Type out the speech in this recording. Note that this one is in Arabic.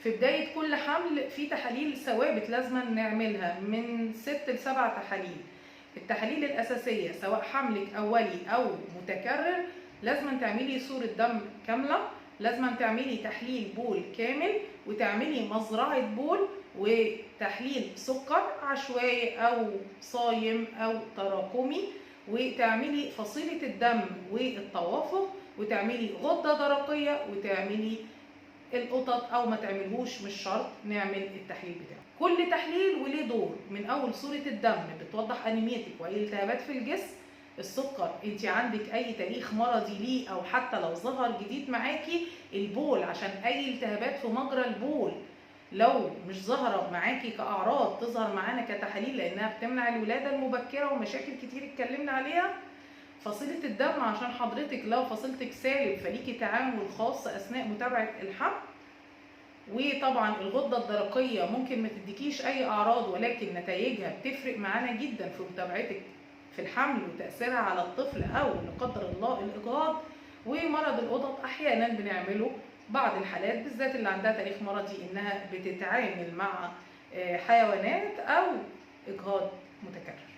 في بداية كل حمل في تحاليل ثوابت لازم نعملها من 6 ل 7 تحاليل. التحاليل الأساسية سواء حملك أولي أو متكرر لازم تعملي صورة دم كاملة، لازم تعملي تحليل بول كامل، وتعملي مزرعة بول، وتحليل سكر عشوائي أو صايم أو تراكمي، وتعملي فصيلة الدم والتوافق، وتعملي غدة درقية، وتعملي القطط او ما تعملهوش، مش شرط نعمل التحليل بتاعه. كل تحليل وليه دور، من اول صوره الدم بتوضح انيميتك واي التهابات في الجسم، السكر انت عندك اي تاريخ مرضي ليه او حتى لو ظهر جديد معاكي، البول عشان اي التهابات في مجرى البول لو مش ظاهره معاكي كاعراض تظهر معانا كتحاليل لانها بتمنع الولاده المبكره ومشاكل كتير اتكلمنا عليها. فصيلة الدم عشان حضرتك لو فصيلتك سالب فليكي تعامل خاص اثناء متابعة الحمل. وطبعا الغدة الدرقية ممكن ما تديكيش اي اعراض ولكن نتائجها بتفرق معانا جدا في متابعتك في الحمل وتأثيرها على الطفل او لا قدر الله الاجهاض. ومرض القطط احيانا بنعمله بعض الحالات بالذات اللي عندها تاريخ مرضي انها بتتعامل مع حيوانات او اجهاض متكرر.